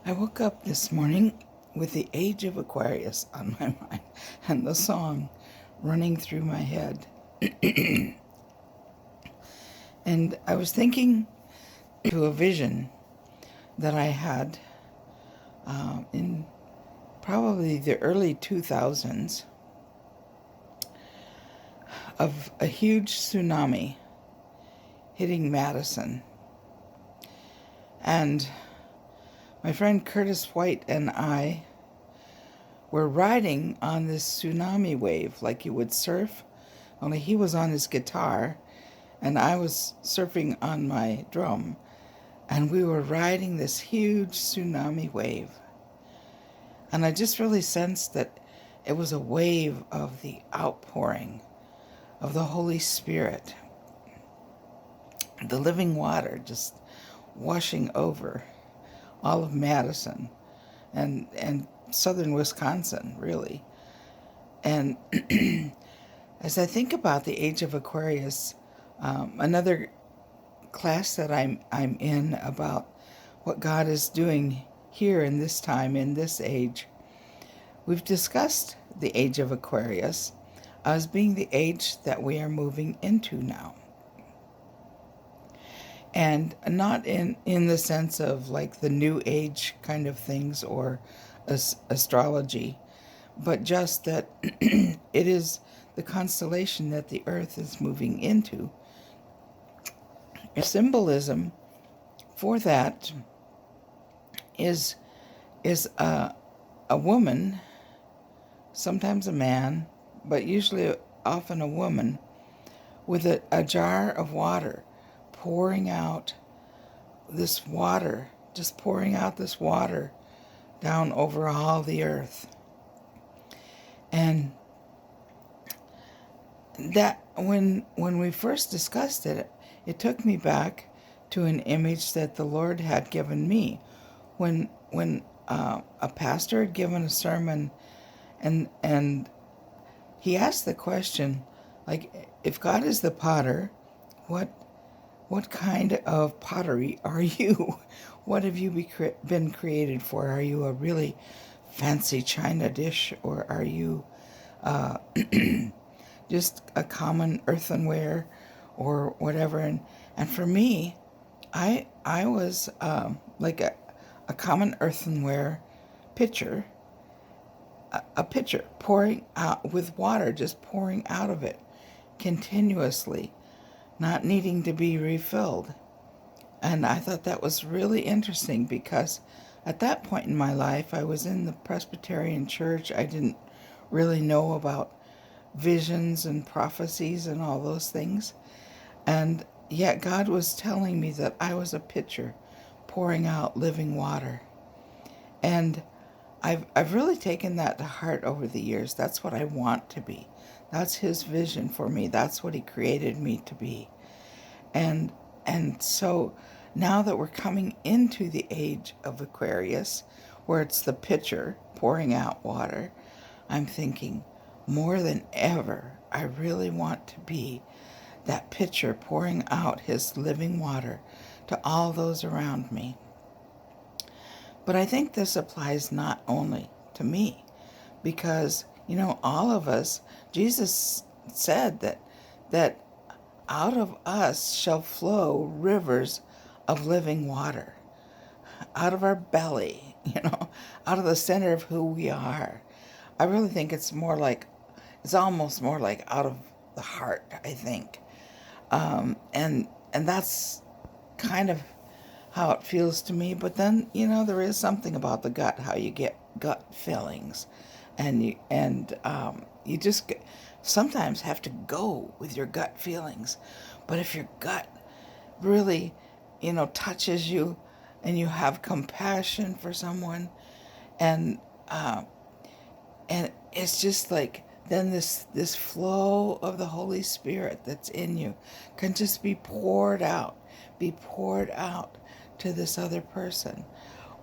I woke up this morning with the Age of Aquarius on my mind and the song running through my head. And I was thinking to a vision that I had in probably the early 2000s of a huge tsunami hitting Madison. And my friend Curtis White and I were riding on this tsunami wave like you would surf, only he was on his guitar and I was surfing on my drum. And we were riding this huge tsunami wave. And I just really sensed that it was a wave of the outpouring of the Holy Spirit, the living water just washing over all of Madison and southern Wisconsin, really. And as I think about the Age of Aquarius, another class that I'm in about what God is doing here in this time, in this age, we've discussed the Age of Aquarius as being the age that we are moving into now. And not in the sense of like the new age kind of things or astrology, but just that it is the constellation that the earth is moving into. And symbolism for that is a woman, sometimes a man, but usually often a woman, with a jar of water, pouring out this water, just pouring out this water down over all the earth. And that when we first discussed it, it took me back to an image that the Lord had given me when a pastor had given a sermon, and he asked the question, like, if God is the potter, what kind of pottery are you? What have you been created for? Are you a really fancy china dish, or are you just a common earthenware or whatever? And for me, I was like a common earthenware pitcher, a pitcher pouring out with water, just pouring out of it continuously, not needing to be refilled. And I thought that was really interesting because at that point in my life, I was in the Presbyterian church. I didn't really know about visions and prophecies and all those things. And yet God was telling me that I was a pitcher pouring out living water. And I've really taken that to heart over the years. That's what I want to be. That's his vision for me. That's what he created me to be. And so now that we're coming into the age of Aquarius, where it's the pitcher pouring out water, I'm thinking more than ever, I really want to be that pitcher pouring out his living water to all those around me. But I think this applies not only to me, because, all of us, Jesus said that out of us shall flow rivers of living water, out of our belly, out of the center of who we are. I really think it's almost more like out of the heart, I think. And that's kind of how it feels to me. But then, there is something about the gut, how you get gut feelings, and you just sometimes have to go with your gut feelings. But if your gut really, touches you, and you have compassion for someone, and it's just like then this flow of the Holy Spirit that's in you can just be poured out to this other person.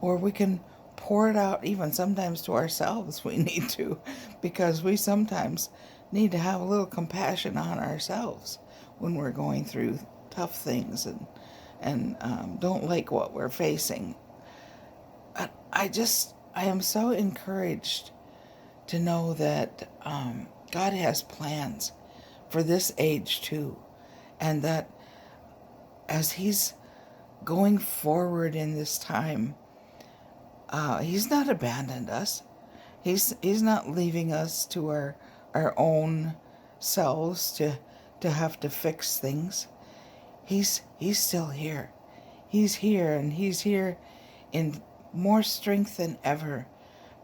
Or we can pour it out even sometimes to ourselves. We need to, because we sometimes need to have a little compassion on ourselves when we're going through tough things and don't like what we're facing. I am so encouraged to know that God has plans for this age too, and that as He's going forward in this time, He's not abandoned us. He's not leaving us to our own selves to have to fix things. He's still here. He's here, and He's here in more strength than ever,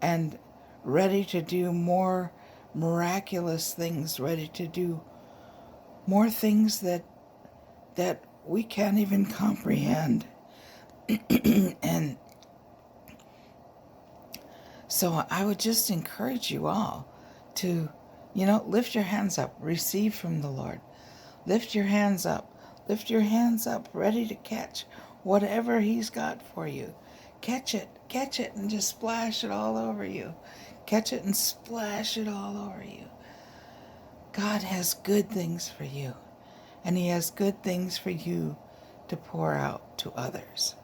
and ready to do more miraculous things, ready to do more things that we can't even comprehend. And so I would just encourage you all to, lift your hands up, receive from the Lord. Lift your hands up. Lift your hands up, ready to catch whatever He's got for you. Catch it, and just splash it all over you. Catch it and splash it all over you. God has good things for you, and He has good things for you to pour out to others.